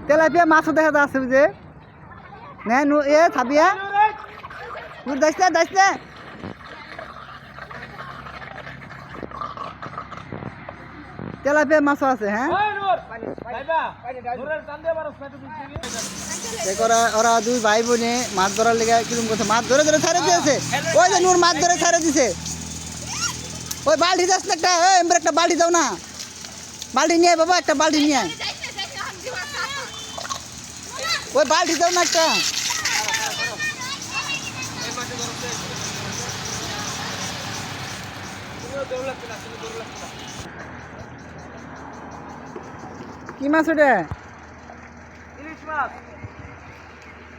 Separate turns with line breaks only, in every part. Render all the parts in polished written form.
tilapia মাছও দেখা যাচ্ছে যে না এ থাবিয়া দাইছে দাইছে তেলাপিয়া মাছও আছে হ্যাঁ ওরা দুই ভাই বোনে মাছ ধরার লেগে কিরকম করছে মাছ ধরে ধরে ছাড়ে দিয়েছে ওই যে নূর মাছ ধরে ছাড়ে দিছে ওই বালতি যাস না একটা একটা বালতি দাও না বালতি নিয়ে বাবা একটা বালতি নিয়ে ওই বালতি দাও না একটা কি মাছ ওটা
ইলিশ মাছ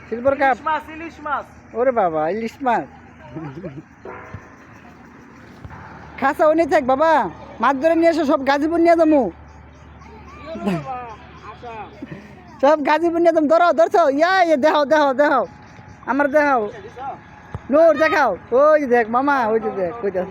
সিলভার কাপ
ইলিশ মাছ
ওরে বাবা ইলিশ মাছ খাসা ও নিয়ে থাক বাবা মাছ ধরে নিয়ে এসো সব গাজীপুর নিয়ে যাবো সব গাজীপুর নিয়ে যাবো ধরো ধরছো ইয়া দেখাও দেখাও দেখাও আমার দেখাও নূর দেখাও ওই দেখ মামা ওই যে দেখ ওই দেখ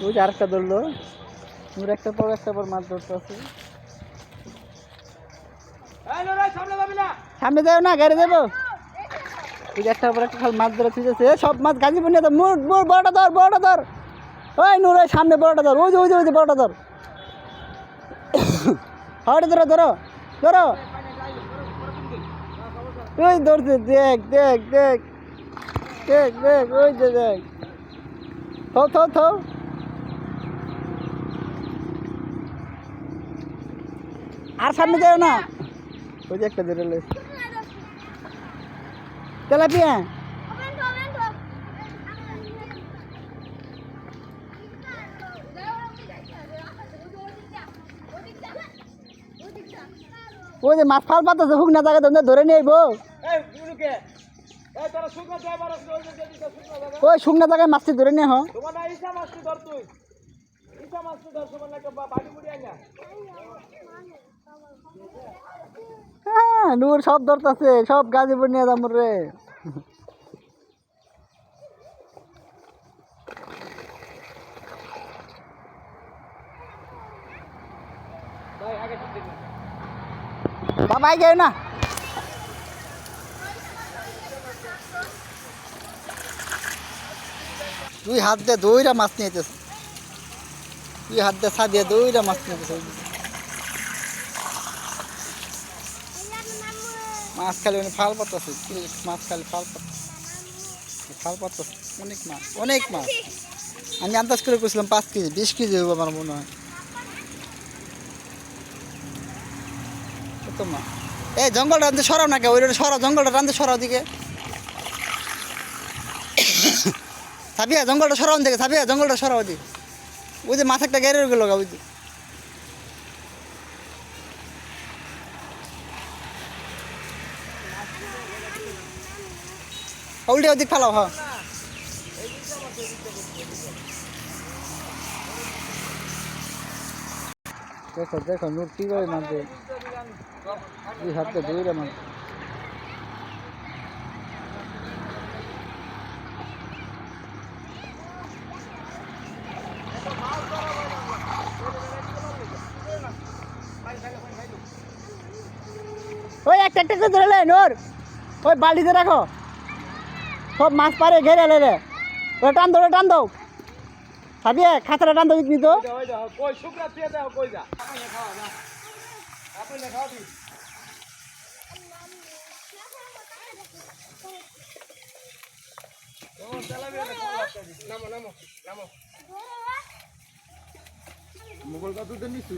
ওই যে আরেকটা ধরলো নূর একটা পর মাছ ধরতে আছে সামনে যাও না গাড়ি দেবো ওই যে একটা পর একটা খাল মাছ ধরে ঠিক আছে সব মাছ গাজীপুর নিয়ে ধর নূর বড়টা ধর ওই নূর ওই সামনে বড়টা ধর ওই যে বড়টা ধর হাওড়ে ধরো ধরো ধরো ওই ধরছে দেখ দেখ দেখ দেখ দেখ ওই যে দেখ থো আর সামনে যাও না ওই যে একটা ধরে লেস তেলাপিয়া ওই যে মাছ ফাল পাতাছে হুক না জায়গা ধরে নিয়ে আইবো ওই শুকনা জায়গায় মাছটি ধরে নিয়ে হ হ্যাঁ নূর সব ধরতেছে সব গাজীপুর নিয়ে যাবো রে বাবা গেও না তুই হাত দিয়ে দইরা মাছ নিয়ে যেতেছে তুই হাত দিয়ে সাদিয়ে দইরা মাছ নিয়ে যেতেছে মাছ খালি ফাল পাতাছে মাছ খালি ফাল পাতাছে অনেক মাছ আমি আন্দাজ করে করছিলাম 5 কেজি 20 কেজি হবে আমার মনে হয় কত মাছ এই জঙ্গলটা রান্ধতে সরাও না কে ওই সরাও জঙ্গলটা রান্ধতে সরাও দিকে সাবিয়া জঙ্গলটা সরাও দিকে সাবিয়া জঙ্গলটা সরাও দিকে ওই যে মাছ একটা গেড়ে গেল ওই যে উল্টে ওদিক ফেলাও হ্যাঁ দেখো নূর কি করে মানতে দুই হাতে দইরা মাছ ওই একটা করে ধরে লে নূর ওই বালতিতে রাখো সব মাছ পারে ঘেরে লে ওটা টান দাও সাবিয়া খাতাটা টান দাও দিবি তো মোবাইল কত দিন নিচ্ছি